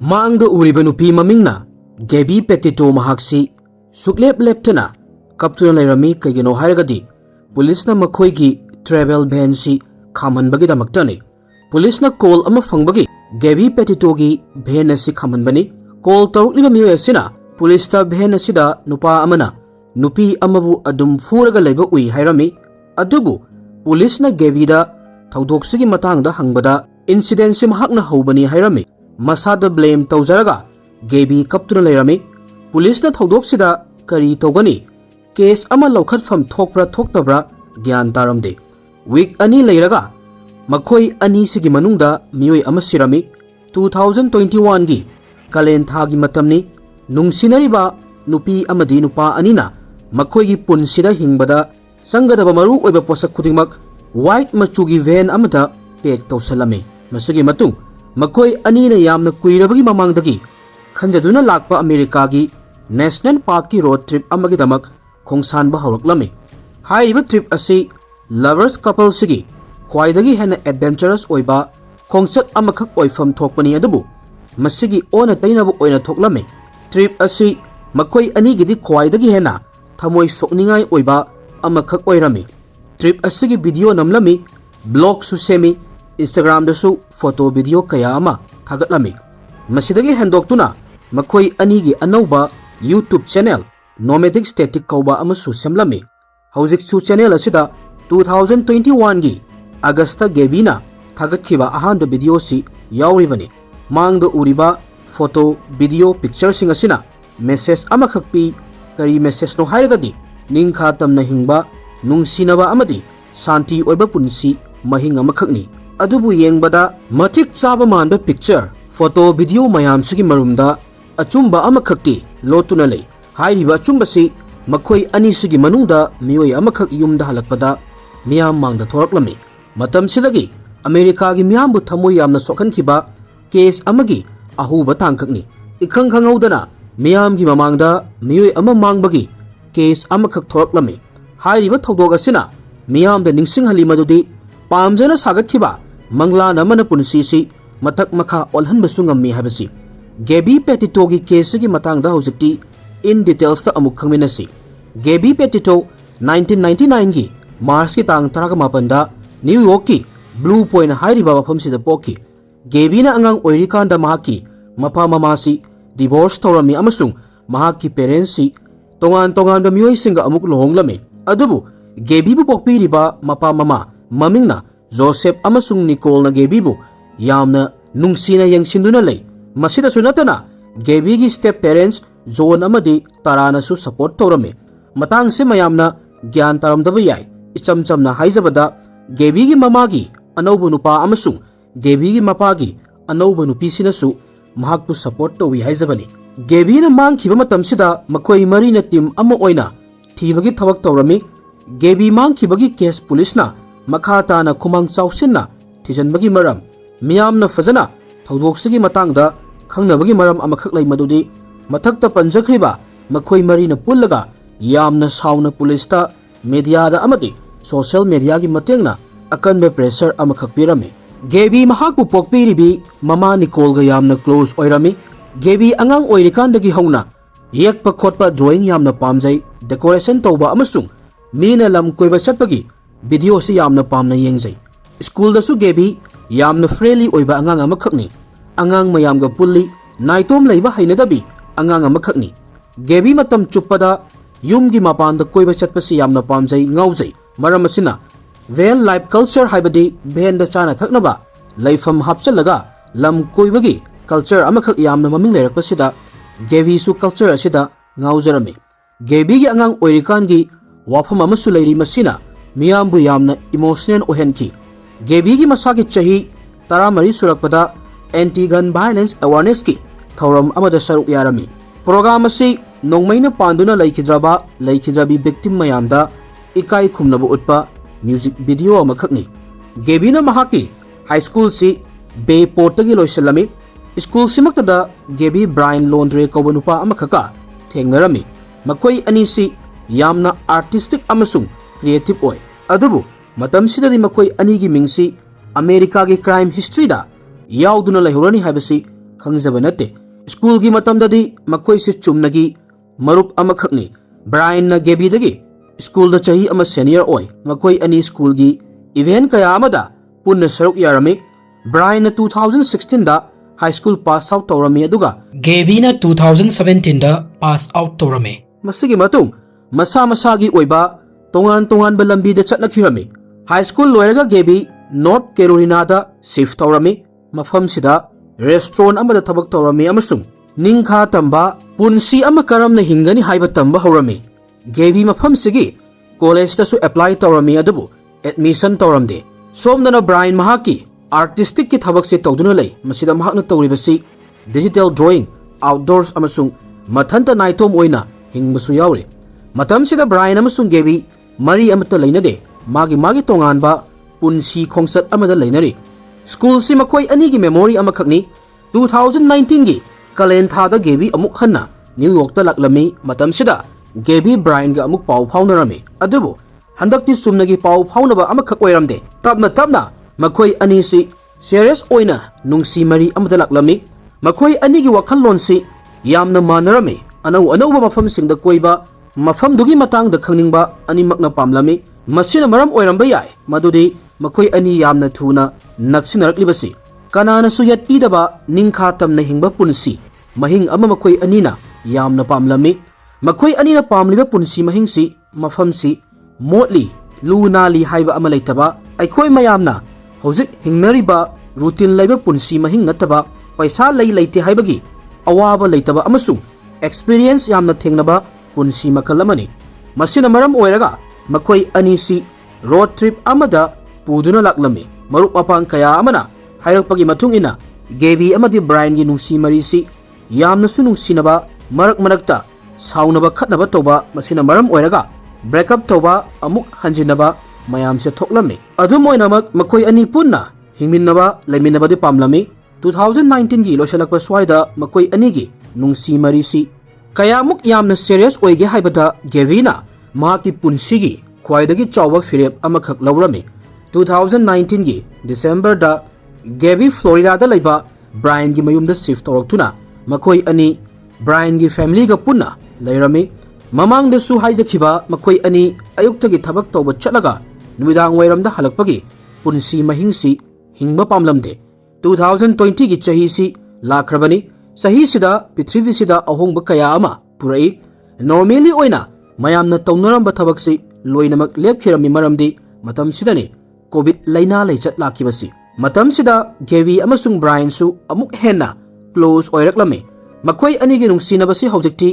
Mang the uriba nupi mamingna Gaby Petito mahaksi suklep leptana kaptuna lairami kaygino hairagadi police na makhoi gi travel ban si khaman bagi damaktani police na call ama fangbagi Gaby Petito gi ban si khaman bani call tawliba miwe sina police ta ban sida nupa amana nupi amabu adum furaga laiba ui hairami adubu police na Gaby da thawdok sigi matang da hangbada incident sim hakna hobani hairami masada blame tawjaraga Gaby kaptuna lairami police na thawdok sida kari tawgani case ama lawkhat fam thokpra thoktabra gyan taramde week ani lairaga makhoi ani sigi manungda mioi ama sirami 2021 gi kalen thagi matamni nungsinariba nupi amadi nupa anina makhoi gi punsida hingbada sangadaba maru oiba posak khudingmak white machugi van amada pek tawsalami masigi matung makhoi ani na yamna kuirabagi mamangdagi khanjaduna lakpa America gi national park ki road trip amagi damak khongsan ba hawraklami hairiba trip asi lovers couple sigi khwaidagi hena adventurous oiba khongchat amakhak oifam thokpani adubu masigi ona tainaba oina thoklami trip asi makhoi ani gidi khwaidagi hena thamoi sokningai oiba amakhak oirami trip asigi video namlami blog su semi Instagram da su photo video kaya ama thagatlami masidagi hendoktuna makhoi ani gi anauba YouTube channel Nomadic Static kauba amasu semlami hauzik su channel asida 2021 gi Augusta Gaby na thagatkiba ahanba video si yauribani mangda uriba photo video picture sing asina message amakhakpi kari message no hairagadi ningkha tamna hingba nungsinaba amadi santi oiba punsi mahing amakhakni adubu yengbada mathik chaba manba picture photo video mayam sigi marumda achumba amakhakti lotuna lei hairiba achumba si makhoi ani sigi manungda mioi amakhak yumda halakpada miyam mangda thoraklami matam silagi America gi miyam bu thamoi yamna sokhankiba case amagi ahuba tangkhakni ikhang khangaudana miyam gi mamangda mioi ama mangbagi case amakhak thoraklami hairiba thawdok asina miyam da ningsing halimadudi pamjana sagatkiba mangla namana punsi si matak makha olhanba sungam mi habasi Gaby Petito gi case gi matangda hojikti in details ta amuk khangminasi Gaby Petito 1999 gi March ki tang 18 da New York ki Blue Point hairiba mafam sida poki Gaby na angang oirikanda mahaki mapa mamasi divorce tawrami amasung mahaki parents si tongan da mioi singa amuk lohonglami adubu Gaby bu pokpiriba mapa mama mamingna Joseph amasung Nicole na Gaby bu yamna nungsina yangsinduna lei masida sunatana Gaby gi step parents John amadi tarana su support tawrami matang se mayamna gyan taramdaba yai ichamchamna haizabada Gaby gi mama gi anaubu nupa amasung Gaby gi mapa gi anaubu nupi sinasu mahakpu support tawi haizabani Gaby na mangkhiba matamsida makhoi mari na team ama oina thibagi thabak tawrami Gaby mangkhibagi case police na makha na khumang chawsinna thijanbagi maram miyamna fajana thawdoksigi matangda khangnabagi maram amakhak lei madudi mathakta panjakhriba makhoi mari na pullaga yamna sauna police ta media da amadi social media gi matengna akanbe pressure amakhak pirami Gaby mahakpu pokpiribi mama Nicole ga yamna close oirami Gaby angang oirikandagi hauna yekpa khotpa drawing yamna pamjai decoration tawba amasung mina lam koiba chatpagi video si yamna pamna yengjai school da su Gaby yamna freely oiba angang amakhakni angang mayamga pulli naitom leiba hainadabi angang amakhakni Gaby matam chuppada yumgi mapanda koiba chatpasi yamna pamjai ngaujai maram asina well life culture haibadi benda chana thaknaba laifam hapchalaga lam koibagi culture amakhak yamna maming leirakpasida Gaby su culture asida ngaujarami Gaby gi angang oirikan gi wafam amasu leiri masina miyambu yamna emotional ohenki Gaby gi masagi chahi taramari surakpada anti gun violence awareness ki thauram amada saruk yarami program asi nongmaina panduna laikhidrabi victim mayamda ikai khumnabu utpa music video amakhakni Gaby na mahaki high school si Bayport tagi loisalami school simaktada Gaby Brian Laundrie kaubanupa amakhaka thengnarami makhoi ani si yamna artistic amasung creative oi adubu matam sidadi makhoi ani gi mingsi America gi crime history da yauduna laihurani habasi खंगजब नते school की मतमददी मखोई से चुमनगी मरुप अमखकनी Brian न गेबीदगी school the चही अम senior ओय मखोई अनी school की इवेंट कया अमदा पुन्न सरुक यारमी ब्रायन न 2016 दा हाई स्कूल पास आउट तौरमी अदुगा गेबी न 2017 दा पास आउट तौरमी मसिगी मतुंग मसा मसागी ओइबा तोंगान तोंगान बलंबी द चटनखिरमी हाई स्कूल लोयरगा गेबी नॉर्थ कैरोलिना दा शिफ्ट तौरमी मफम सिदा रेस्टोरेंट अमदा थबक तौरमी अमसुंग निंखा तंबा पुंसी अम करमना हिंगनी हाइबा तंबा हौरमी गेबी मफम सिगी कॉलेज दसु अप्लाई तौरमी अदबु एडमिशन तौरमदे सोमदना ब्रायन महाकी आर्टिस्टिक की थबक से तौदुना लई मसिदा महाकना तौरिबसी डिजिटल ड्राइंग आउटडोर्स अमसुंग मथंता नाइटोम ओइना हिंगबसु यावरे मतम सिदा ब्रायन अमसुंग गेबी मरी अमता लैनदे मागी मागी तोंगानबा पुंसी खोंसत अमदा लैनरी स्कूल से मखोई अनी की मेमोरी अमखकनी 2019 की कलेन थादा गेबी अमुक हन्ना न्यूयॉर्क ता लक्लमी मतम सिदा गेबी ब्रायन गा अमुक पाउ फाउनरमी अदुबु हंदक्ति सुमनगी पाउ फाउनबा अमखक ओइरमदे तबना तबना मखोई अनी से सीरियस ओइना नुंगसी मरी अमदा लक्लमी मखोई अनी की वखललोन से यामना मानरमी अनौ अनौबा मफम सिंगदा कोइबा मफम दुगी मतंग द खंगनिंगबा अनी मकना पामलमी मसिना मरम ओइरमबा याय मदुदी मखोई अनी यामना थुना नक्सिनरकलिबसी कनानसु यत्पीदबा निंखा तमना हिंगबा पुंसी महिंग अमा मखोई अनीना यामना पामलमी मखोई अनीना पामलिबा पुंसी महिंगसी मफमसी मोटली लूनाली हाइबा अमा लेतबा अखोई मयामना हौजिक हिंगनरिबा रूटीन लैबा पुंसी महिंग नतबा पैसा लई लैते हाइबगी अवाबा लेतबा अमसुंग एक्सपीरियंस यामना थेंगनबा पुंसी मखल अमनी मसिना मरम ओइरगा मखोई अनीसी रोड ट्रिप अमदा पुदुना लाक्लमी मरुप मपांग कया अमना हायरपगी मतुंग इना गेबी अमदी ब्रायन की नुंसी मरीसी यामनसु नुंसिनबा मरक मरकता साउनबा खतनबा तौबा मसिना मरम ओइरगा ब्रेकअप तौबा अमुक हंजिनबा मयाम से थोकलमी अदुम ओइनमक मखोई अनी पुन्ना हिमिनबा लेमिनबदि पामलमी 2019 की लोशलकपा स्वाइदा मखोई अनी की नुंसी मरीसी कयामुक यामना सीरियस ओइगे हाइबदा गेबीना माकी पुंसीगी ख्वाइदगी चावबा फिरेप अमखक लौरमी 2019 की दिसंबर दा गेबी फ्लोरिडा दा लैबा ब्रायन की मयुमदा शिफ्ट तौरक्तुना मखोई अनी ब्रायन की फैमिली का पुन्ना लैरमी ममांग दसु हाइजखिबा मखोई अनी अयुक्ता की थबक तौबा चलगा नुमिदांग वैरमदा हलकपगी पुंसी महिंगसी हिंगबा पामलमदे 2020 की चहीसी लाख्रबनी सही सिदा पृथ्वी सिदा अहोंगबा कया अमा पुरई नॉर्मली ओइना मयामना तौनरंबा थबकसी लोइनमक लेपखिरमी मरमदी मतम सिदानी कोविड लाइना लेचत लाखिबसी मतम सिदा गेवी अमसुंग ब्रायन सु अमुक हेन्ना क्लोज ओइरक्लमी मखोई अनी की नुंसिनबसी हौजिक्ति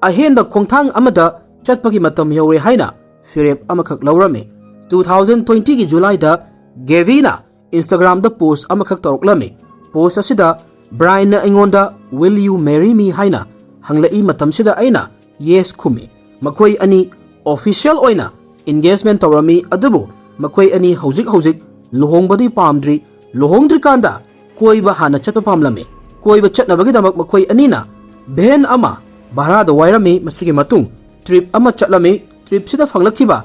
अहेनबा खोंथांग अमदा चटपगी मतम यौरे हाइना फिरेप अमखक लौरमी 2020 की जुलाई दा गेवीना इंस्टाग्राम दा पोस्ट अमखक तौरक्लमी पोस्ट असिदा ब्रायन ना अइंगोंदा विल यू मैरी मी हाइना हंगलई मतम सिदा अइना येस खुमी मखोई अनी ऑफिशियल ओइना एंगेजमेंट तौरमी अदुबु मखोई अनी हौजिक लुहोंगबदी पामद्री लुहोंगद्रिकांदा कोइबा हाना चटपा पामलमी कोइबा चटनबगीदमक मखोई अनीना भेन अमा भारादा वायरमी मसिगी मतुंग ट्रिप अमा चटलमी ट्रिप सिदा फंगलखिबा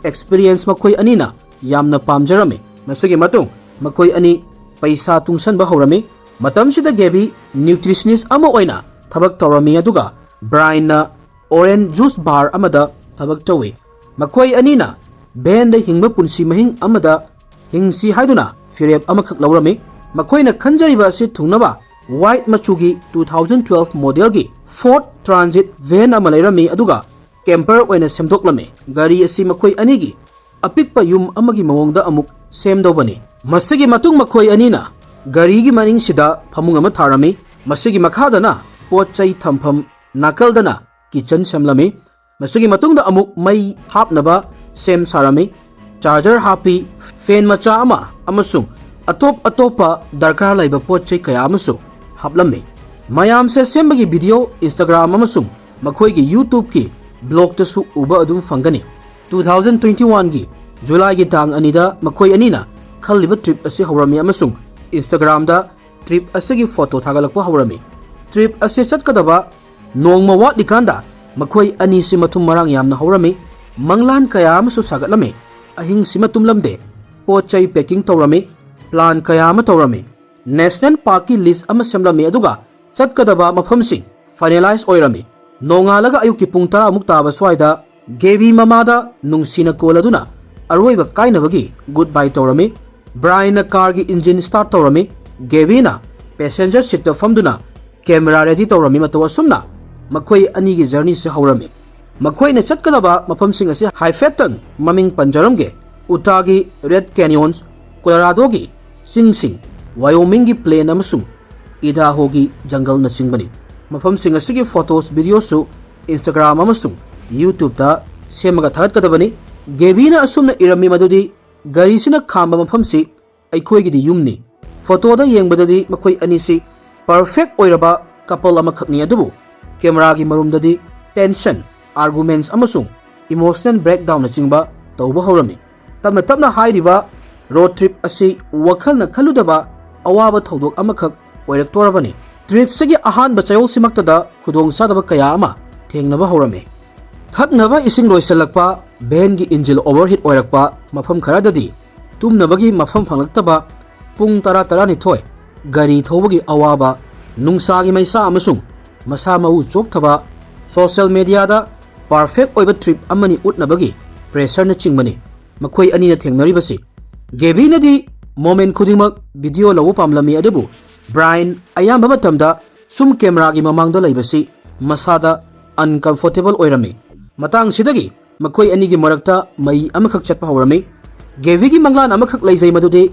एक्सपीरियंस मखोई अनीना यामना पामजरमी मसिगी मतुंग मखोई अनी पैसा तुंगसनबा हौरमी मतम सिदा गेबी न्यूट्रिशनिस्ट अमा ओइना थबक तौरमी अदुगा ब्रायन ना ऑरेंज जूस बार अमदा थबक तौवी मखोई अनीना भेन द हिंगबा पुंसी महिंग अमदा हिंगसी हाइदुना फिरेप अमखक लौरमी मखोइना खंजरिबा से थुंगनबा व्हाइट मचुगी 2012 मॉडल की फोर्ड ट्रांजिट वैन अमा लैरमी अदुगा कैंपर ओइना सेमदोक्लमी गाड़ी असी मखोई अनी की अपिकपा युम अमगी मवोंगदा अमुक सेमदोबनी मसिगी मतुंग मखोई अनीना गाड़ी की मनिंग सिदा फमुंग अमा थारमी मसिगी मखादना पोचै थमफम नाकलदना किचन सेमलमी मसिगी मतुंग दा अमुक मई हापनबा सेम सारमी चार्जर हापी फैन मचा अमा अमसुंग अतोप अतोपा दरकार लैबा पोचै कया अमसु हापलमी मयाम से सेमबगी वीडियो इंस्टाग्राम अमसुंग मखोई की यूट्यूब की ब्लॉग तसु उबा अदुम फंगनी 2021 की जुलाई की तांग अनीदा मखोई अनीना खलिबा ट्रिप असे हौरमी अमसुंग इंस्टाग्राम दा ट्रिप असे की फोटो थागलकपा हौरमी ट्रिप असे चटकदबा नोंगमा वाटलिकांदा मखोई अनी से मथुम मरांग यामना हौरमी मंगलान कया अमसु सागतलमी अहिंग सिमा तुमलमदे पोचै पैकिंग तौरमी प्लान कया अमा तौरमी national park ki list ama semlami aduga chatkadaba mafamsing finalize oirami nongalaga ayuki pung 10 muk taba swaida gebi mamada nungsina koladuna aroiba kainabagi goodbye tawrami Brian na car gi engine start tawrami gebi na passenger seat ta famduna camera ready tawrami matawa sumna makhoi ani gi journey se haurami makhoi na chatkadaba mafamsing ase Haifetan maming panjaramge Utagi Red Canyons Colorado gi Sing Wyoming gi plain amasung Idaho gi jungle na singbani mafam sing asigi photos videos su Instagram amasung YouTube ta semaga thagat kadabani gebina asumna irami madudi gari sina khamba mafam si aikhoi gi di yumni photo da yengbadadi makhoi ani si perfect oiraba couple ama khakni adubu camera gi marum dadi tension arguments amasung emotional breakdown na chingba tawba horami tapna hairiba road trip asi wakhal na khaludaba awaba thodok amakhak oiraktorabani trip segi ahan bachayol simaktada khudong sadaba kaya ama thengnaba horame thaknaba ising loisalakpa van gi engine overheat oirakpa mafam kharadadi tumnabagi mafam phanglaktaba pung 10 ni thoi gari thobagi awaba nungsagi maisa amasung masa mau chokthaba social media da perfect oiba trip amani utnabagi pressure na chingmani makhoi ani na thengnari basi gebi nadi moment khudingmak video lawu pamlami adubu Brian ayamba matamda sum camera gi mamangda laibasi masada uncomfortable oirami matang sidagi makhoi ani gi marakta mai amakhak chatpa horami gevi gi manglan amakhak laizai madudi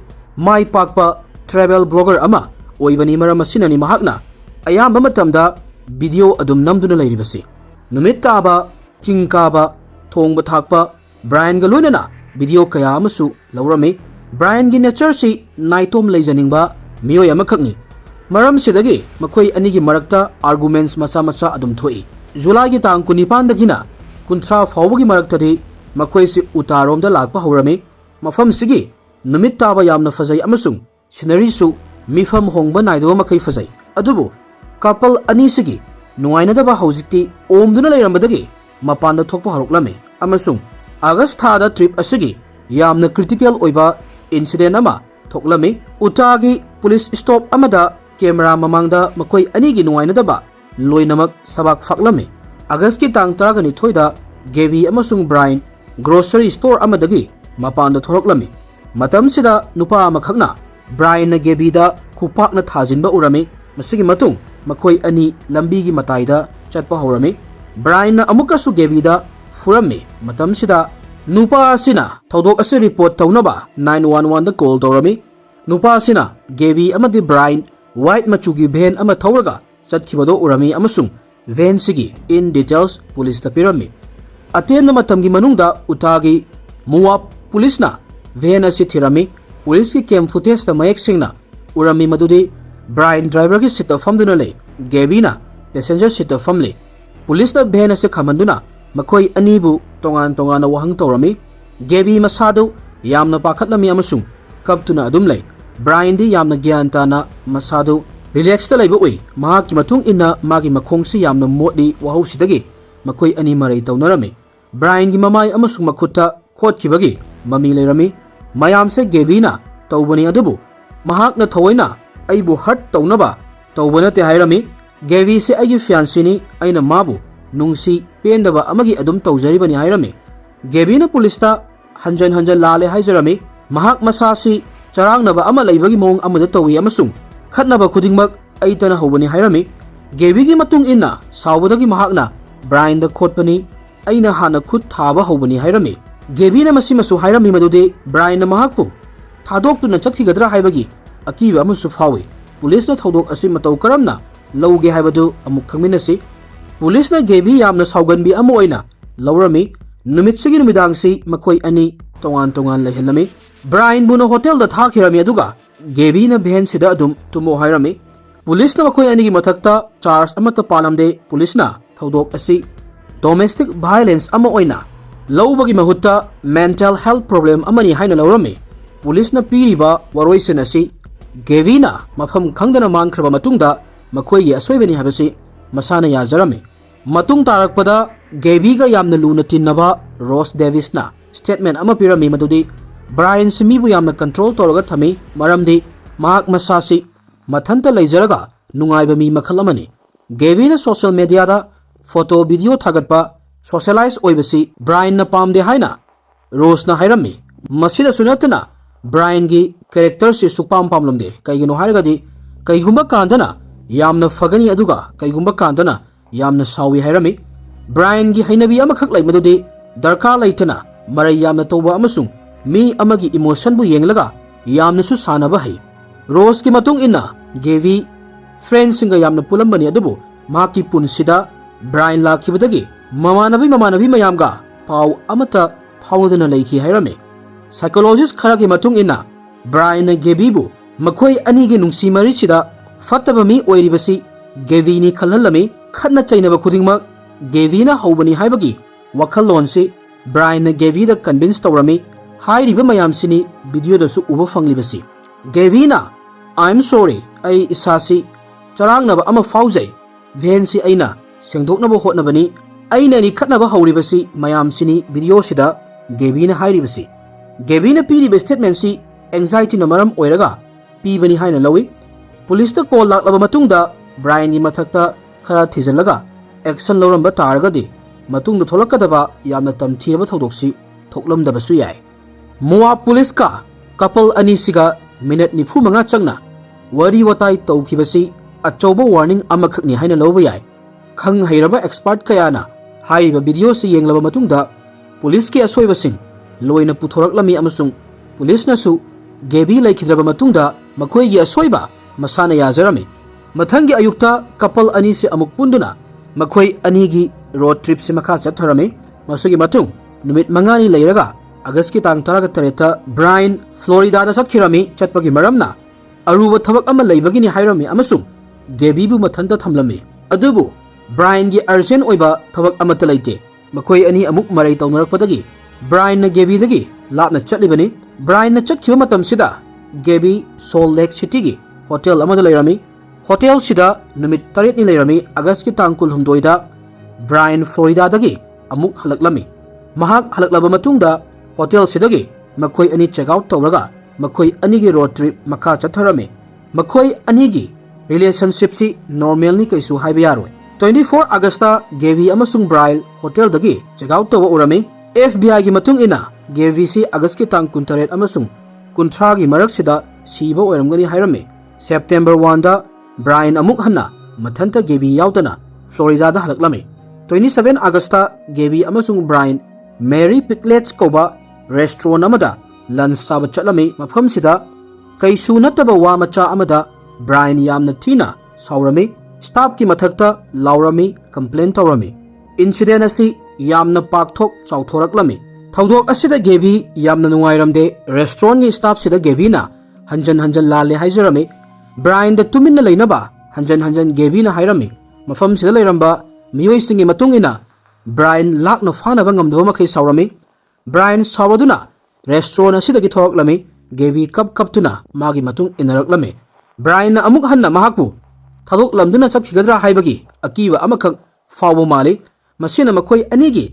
mai pakpa travel blogger ama oibani maram asinani mahakna ayamba matamda video adum namduna lairibasi numit taba chingkaba thongba thakpa Brian ga loinana video kaya amasu laurami Brian gi nature si naitom leijaningba miyoy amakhakni maram sidagi makhoi ani gi marakta arguments macha adum thoi July gi tang 19 dagina 30 fawgi maraktadi makhoi si utarom da lakpa horami mafam sigi numit taba yamna fazai amasung scenery su mifam hongba naidwa makhai fazai adubu couple ani sigi nuaina da ba hojikti omduna leirambadagi mapanda thokpa haruklame amasung August thada trip asigi yamna critical oiba incident ama thoklami Utagi police stop amada camera mamangda makhoi ani gi nuaina da ba loinamak sabak faklami August ki tang 12 da Gebi amasung Brian grocery store amadagi mapanda thoroklami matam sida nupa amakhakna Brian na Gebi da khupak na thajinba urami masigi matung makhoi ani lambi gi matai da chatpa horami Brian na amukasu Gebi da furami matam sida nupa sina thodok ase report taunaba 911 da call tawrami nupa sina Gebi amadi Brian white machugi van ama thauraga chatkibado urami amasung van sigi in details police ta pirami aten na matamgi manungda Utagi muwap police na van ase thirami police ki cam footage ta mayak singna urami madudi Brian driver ki seat famduna le Gebi na passenger seat famle police na van ase khamanduna makhoi anibu tongan wahang tawrami Gebi masadu yamna pakhatlami amasung kaptuna adum lei Brian di yamna gyan tana masadu relax ta laiba oi mahaki matung inna magi makhong si yamna modi wahau sidagi makhoi ani marai tawnarami Brian gi mamai amasung makhutta khotkibagi mami leirami mayam se Gebi na tawbani adubu mahak na thawaina aibu hurt tawnaba tawbana te hairami Gebi se agi fiancé ni aina mabu nungsi pendaba amagi adum tawjaribani hairami Gebi na police ta hanjan lale haijarami mahak masasi charangnaba ama laibagi mong amada tawi amasung khatnaba khudingmak aitana hobani hairami Gebi gi matung inna sawbadagi mahakna Brian da khotpani aina hana khut thaba hobani hairami Gebi na masimasu hairami madudi Brian na mahakpu thadok tu na chatkigadra haibagi akiba amusu phawi police na thodok asi matau karamna lawge haibadu amuk khangminasi police na Gebi yamna sauganbi amu oina lawrami numitsigi numidangsi makhoi ani tongan lehelami Brian buno hotel da thakirami aduga Gebi na van sida adum tumo hairami police na makhoi ani gi mathakta charge amata palamde police na thodok asi domestic violence ama oina lawbagi mahutta mental health problem amani haina lawrami police na piriba waroisen asi Gebi na mafam khangdana mangkhraba matungda makhoi gi asoibani habasi masana yajarami matung tarakpada Gebi ga yamna luna tinnaba Rose Davis na statement ama pirami madudi Brian simibu yamna control toroga thami maramdi mahak masasi mathanta leizaraga nungaiba mi makhal amani Gaby na social media da photo video thagatpa socialize oibasi Brian na pamde haina Rose na hairami masida sunatana Brian gi character si sukpam pamlamde kaigino hairagadi kaigumba kandana yamna fagani aduga kaigumba kandana yamna sawi hairami Brian gi hainabi amakhak laimadudi darka laitana marai yamna tawba amasung mi amagi emotion bu yenglaga yamna su sanaba hai Rose ki matung inna Gaby friends singa yamna pulambani adubu maki punsida Brian lakibadagi mamanabi mayamga pau amata phaudana leiki hairame psychologist khara ki matung inna Brian na Gaby bu makhoi ani gi nungsi mari sida fataba mi oiribasi Gaby ni khalhalami khatna chainaba khudingmak Gaby na hobani haibagi wakhallon si Brian na Gaby da convince tawrami hairiba mayam sini video da su uba fanglibasi Gaby na I'm sorry ai isasi charangnaba ama fauzai vensi aina sengdoknaba hotnabani aina ni khatnaba hawribasi mayam sini video sida Gaby na hairibasi Gaby na piriba statement si anxiety na maram oiraga pibani haina lawi police ta call laklaba matungda Brian ni mathakta khara thijalaga action loramba taragadi matungda tholakadaba yamna tamthiraba thawdoksi thoklamdaba su yai Moa police ka couple ani siga minute ni phumanga changna wari watai tawkhibasi achauba warning amakhakni haina lawba yai khang hairaba expert kayana hairiba video se yenglaba matungda police ki asoibasing loina puthoraklami amasung police na su Gaby laikhidraba matungda makhoi gi asoiba masana yajarami mathangi ayukta couple ani se amuk punduna makhoi ani gi road trip se makha chatharami masugi matung numit mangani leiraga August ki tang 13 ta Brian Florida da chakhirami chatpagi maramna aruba thabak ama leibagi ni hairami amasung Gaby bu mathanta thamlami adubu Brian gi urgent oiba thabak amata leite makhoi ani amuk marai tawnarakpadagi Brian na Gaby dagi lapna chatlibani Brian na chatkhiba matam sida Gaby Salt Lake City gi hotel amada leirami hotel sida numit 8 ni leirami August ki tang 16 da Brian Florida dagi amuk halaklami mahak halaklaba matungda hotel sidagi makhoi ani check out tawraga makhoi ani gi road trip makha chatharami makhoi ani gi relationship si normal ni kaisu haiba yaroi 24 August ta Gaby amasung Brian hotel dagi check out tawa urami FBI gi matung ina Gaby si August ki tang 18 amasung 30 gi marak sida siba oiramgani hairami September 1 da Brian amuk hanna mathanta Gaby yautana Florida da halaklami 27 August ta Gaby amasung Brian Mary Picklets koba restaurant amada lunch saba chatlami mafam sida kaisu nataba wa macha amada Brian yamna thina saurami staff ki mathakta laurami complaint tawrami incident asi yamna pakthok chawthoraklami thawdok asida Gaby yamna nungairamde restaurant ni staff sida Gaby na hanjan lale haijarami Brian da tuminna leinaba hanjan Gaby na hairami mafam sida leiramba miyoi singi matungina Brian lakna fanaba ngamdaba makhai saurami Brian sawaduna restaurant asidagi thoraklami Gaby kap tuna magi matung inaraklami Brian na amuk hanna mahakpu thadok lamduna chakhigadra haibagi akiwa amakhak fawo mali masina makhoi anigi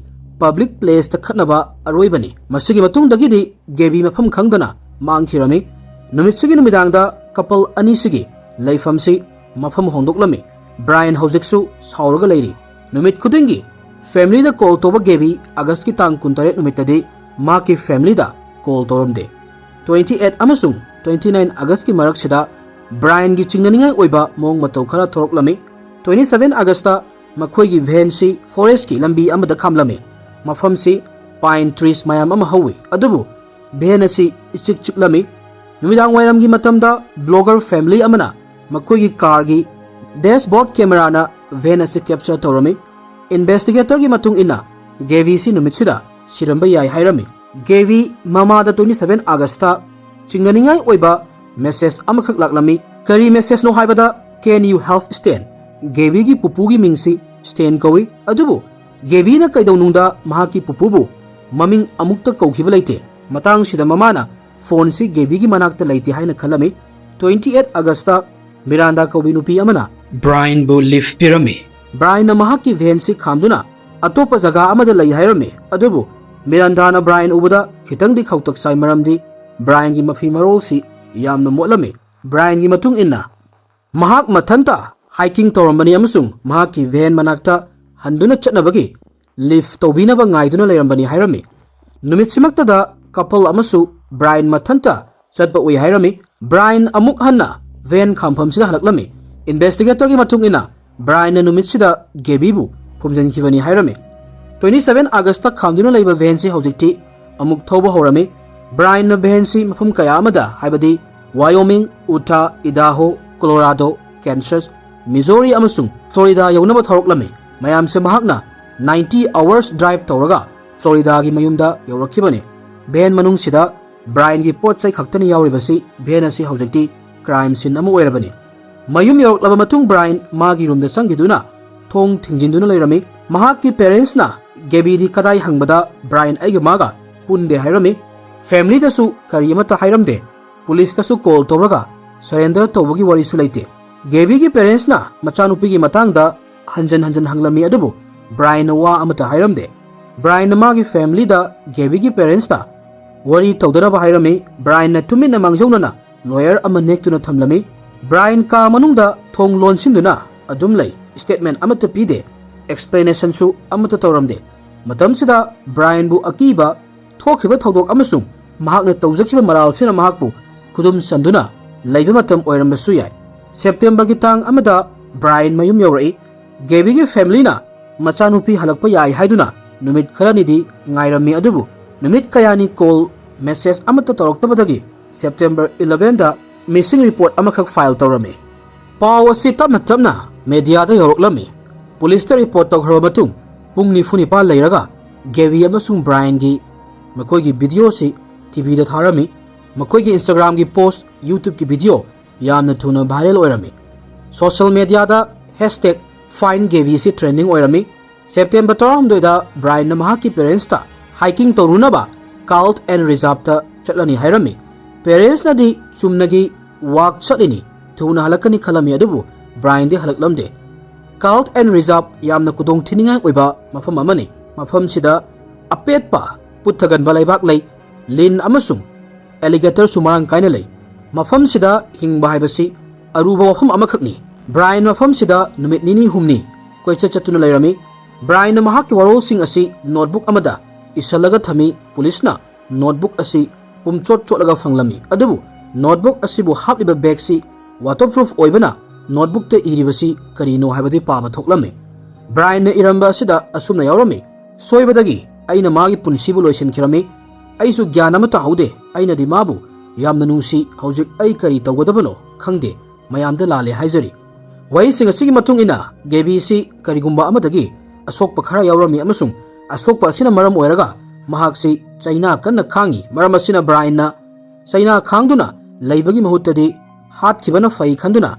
public place ta khatnaba aroibani masigi matungdagi di Gaby mafam khangdana mangkhirami numitsigi numidangda couple ani sigi leifamsi mafam hongdoklami Brian hojiksu sauraga leiri numit khudingi family da call toba Gaby August ki tang 18 numitadi ma ki family da call toramde 28 amasung 29 August ki marak sida Brian gi chingnaningai oiba mong matau khara thoroklami 27 August ta makhoi gi van si forest ki lambi amada khamlami mafam si pine trees mayam ama hawi adubu van asi ichik chiklami numidang wairam gi matamda blogger family amana makhoi gi car gi dashboard camera na van asi capture torami investigator gi matung ina Gaby si numitsida siramba yai hairami Gaby mama da 27 August ta chingnaningai oiba message amakhak laklami kari message no haibada can you help Stan Gaby gi pupu gi mingsi Stan kawi adubu Gaby na kaidonungda mahaki pupu bu maming amukta kaukhiba leite matang sida mamana phone si Gaby gi manakta leite haina khalami 28 August ta Miranda kawi nupi amana Brian bu live pirami Brian na mahaki van si khamduna atopa jaga amada lai hairami adubu Miranda na Brian ubada khitang di khautak sai maramdi Brian gi mafi marol si yamna motlami Brian gi matung inna Mahak mathanta hiking tawrambani amasung mahakki van manakta handuna chatnabagi lift tawbinaba ngaiduna leirambani hairami. Numit simaktada couple amasu Brian mathanta chatba ui hairami. Brian amuk hanna van khampham halaklami. Investigator ki matung ina Brian na numit sida Gaby bu phumjankibani hairami. 27 August ta khamduna leiba van si hojikti amuk thoba horami. Brian na van si mafum kaya amada haibadi Wyoming, Utah, Idaho, Colorado, Kansas, Missouri amasung Florida yaunaba thoroklami. Mayam se mahakna 90 hours drive tawraga Florida gi mayumda yaurakibani. Van manung sida Brian gi pot chai khaktani yauribasi van asi hojikti crime scene amu oirabani. Mayum yauruklaba matung Brian magi room da sangiduna thong thingjinduna leirami. Mahakki parents na Gaby di kadai hangbada Brian aigi maga punde hairami. Family da su kari amata hairamde. Police ta su call tawraga surrender tawbagi wari su leite. Gaby gi parents na machanupi gi matangda hanjan hanglami adubu Brian wa amata hairamde. Brian na magi family da Gaby gi parents ta wari tawdana hairami. Brian na tumin na mangjauna na lawyer ama nektuna thamlami. Brian ka manungda thong lonsimduna adum lei statement amata pide. Explanation su amata tawramde. Matam sida Brian bu akiba thokhiba thodok amasung mahakna tawjakhiba maral sina mahakbu khudum sanduna leiba matam oirambasu yai. September ki tang amada Brian mayum yaurai. Gaby gi family na machanupi halakpa yai haiduna numit kharani di ngairami adubu numit kayani call message amata tawraktabadagi September 11 da missing report amakak file tawrami. Paw asi tamna media da yauroklami. Police ta report tawhraba matung pung nifunipa leiraga Gaby amasung Brian gi makoi gi video si TV da tharami. Makoi gi Instagram gi post YouTube gi video yamna thuna viral oirami. Social media da #find_Gaby si trending oirami. September 12 da Brian na mahakki parents ta hiking tawrunaba cult and reserve ta chatlani hairami. Parents na di chumnagi walk chatlini thuna halakani khalami adubu Brian di halaklamde. Cult and reserve yamna kudong thiningai oiba mafam amani. Mafam sida apetpa puthagan balaibak lei lin amasung alligator sumarang kaina lei. Mafam sida hingba haibasi aruba wafam amakhakni. Brian mafam sida numit nini humni koicha chatuna leirami. Brian na mahakki warol sing asi notebook amada isalaga thami. Police na notebook asi pumchot chotlaga fanglami adubu notebook asibu hapliba bag si waterproof oibana notebook te iribasi karino haibadi paba thoklami. Brian na iramba sida asumna yaurami. Soibadagi aina magi punsibu loisinkhirami. Aisu gyanama tahaude aina di mabu yamna nungsi haujik ai kari tawgadabano khangde mayamda lale haizari. Wai sing asigi matung ina Gaby si karigumba amadagi asokpa khara yaurami amasung asokpa asina maram oiraga mahak si China kanna khangi. Maram asina Brian na China khangduna leibagi mahuttadi hatkibana fai khanduna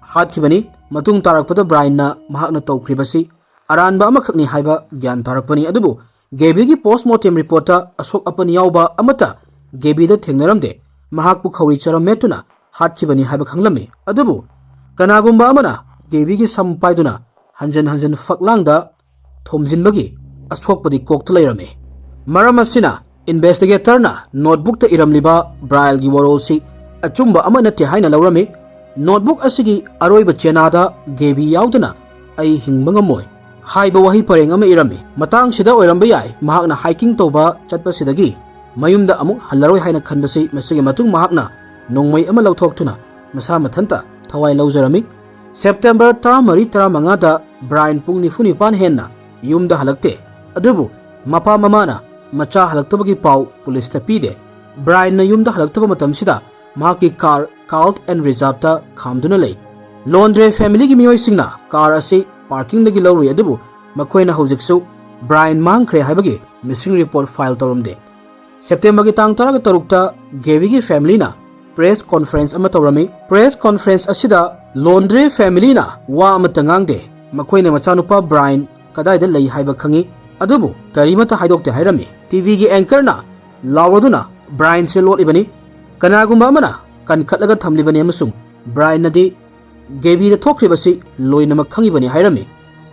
hatkibani. Matung tarakpada Brian na mahakna tawkribasi aranba amakhakni haiba gyan tarakpani adubu Gaby gi postmortem report ta asok apani yauba amata Gaby da thengnaramde. Mahakpu khawri charam metuna hatkibani haiba khanglami adubu kanagumba amana Gaby gi sampaiduna hanjan faklangda thomjinbagi asokpadi kokta leirami. Maram asina investigator na notebook ta iramliba Brian gi warol si achumba amana te haina laurami. Notebook asigi aroiba chenada Gaby yauduna ai hingba ngamoi haiba wahi pareng ama irami. Matang sida oiramba yai mahakna hiking tawba chatpa sidagi mayumda amuk halaroi haina khanbasi masigi matung mahakna nongmai ama lauthokthuna masa mathanta thawai lauzarami. September 13 da Brian pung nifunipan henna yumda halakte adubu mapa mamana macha halaktabagi paw police ta pide. Brian na yumda halaktaba matam sida mahakki car cult and reserve ta khamduna lei. Laundry family gi miyoi singna car asi parking dagi lauri adubu makoina hojiksu Brian mangkhre haibagi missing report file tawramde. September gi tang 13 ta Gaby gi family na press conference ama tawrami. Press conference asida laundry family na wa amatangangde makoina machanupa Brian kadai da lei haiba khangi adubu karimata haidokte hairami. TV gi anchor na lawraduna Brian se lot ibani kanagumba amana kan khatlaga thamlibani amasung Brian nadi Gaby da thokribasi loinama khangibani hairami.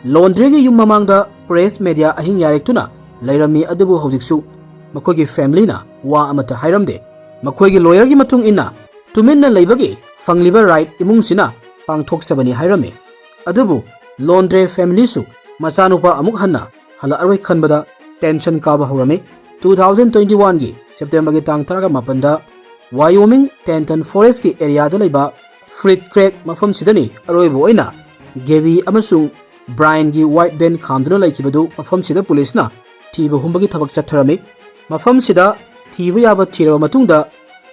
Laundry gi yum mamangda press media ahing yarektuna leirami adubu hojiksu makogi family na wa amata hairamde. Makogi lawyer gi matung inna tuminna leibagi fangliba right imung sina पांगथोक्सबनी हाइरमे अदुबु लोन्ड्रे फैमिलीसु मचानुपा अमुक हन्ना हलारवै खनबदा tension काबा हौरमे 2021 गी September की तांग 18 दा Wyoming टेंटन forest की area दा लेबा fret crack मफम Sydney अरोइबो ओइना Gavie अमसुंग Brian की white ban खामदुना लाइखिबदु मफम सिदा पुलिसना थीबा हुंबगी थबक चथरमे मफम सिदा थीबा याबा थीरबा मतुंगदा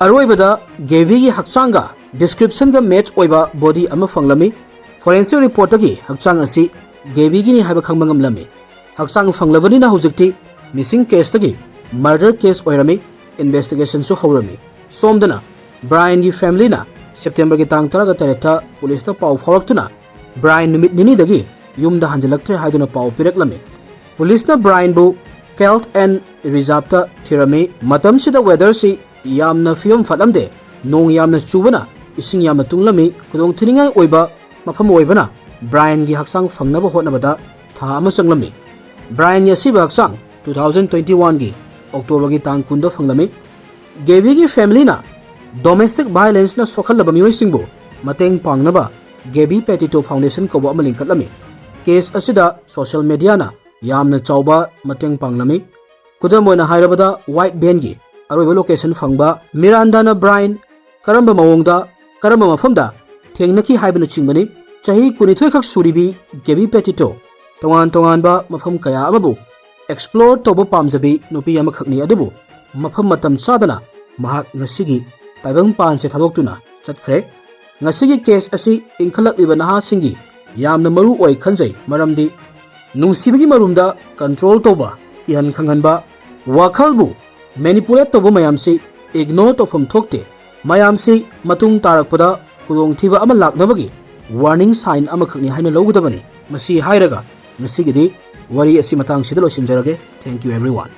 अरोइबदा गेवी की हक्चांगा डिस्क्रिप्शन का मैच ओइबा बॉडी अमा फंगलमी फोरेंसिक रिपोर्ट की हक्चांग असी गेवी की नि हाइबा खंगबा ngamlami हक्चांग फंगलबनी ना हुजिक्ति मिसिंग केस तगी मर्डर केस ओइरमी इन्वेस्टिगेशन सु हौरमी सोमदना ब्रायन की फैमिली ना सेप्टेम्बर की तांग 13 पुलिस ता पाउ फौरक्तुना ब्रायन नुमित निनी दगी युमदा हंजलक्त्रे हाइदुना पाउ पिरक्लमी पुलिस ना ब्रायन बु केल्ट एंड रिजर्व ता थिरमी मतम सिदा वेदर सि यामना फियम फलमदे नोंग यामना चुबना इसिंग यामना तुंगलमी कुदोंग थिनिंगाय ओइबा मफम ओइबना ब्रायन की हक्सांग फंगनबा होटनबदा था अमा चंगलमी ब्रायन यसिबा हक्सांग 2021 की अक्टोबर की तांग 10 फंगलमी गेवी की फैमिली ना डोमेस्टिक वायलेंस ना सोखलबा मियोइसिंगबो मतेंग पांगनबा गेवी पेटिटो फाउंडेशन कबो अमा लिंकलमी केस असिदा सोशल मीडिया ना यामना चौबा मतेंग पांगलमी कुदम ओइना हाइरबदा व्हाइट बैन की अरोइबा लोकेशन फंगबा मिरांडा ना ब्रायन करंबा मवोंगदा करंबा मफमदा थेंगनकी हाइबना चिंगबनी चाही 12 खक सुरिबी गेवी पेटिटो तोंगान तोंगानबा मफम कया अमबु एक्सप्लोर तोबो पामजबी नुपी अमखकनी अदुबु मफम मतम चादना महाक ngasigi ताइबंग पान से थादोक्तुना चटखरे ngasigi केस असी इंखलकलिबा नहासिंगी यामना मरु ओइ खंजै मरमदि नुंसिबगी मरुमदा कंट्रोल तोबा किहन खंगनबा वाखलबु मैनिपुलेट तोबो मयामसी इग्नोर तोफम थोक्ते मयामसी मतुंग तारकपदा कुदोंथिबा अमा लाक्नबगी warning sign अमखकनी हाइना लौगदबनी Masih हाइरगा ngasiगidi wari asi matang sida losimjarage thank you everyone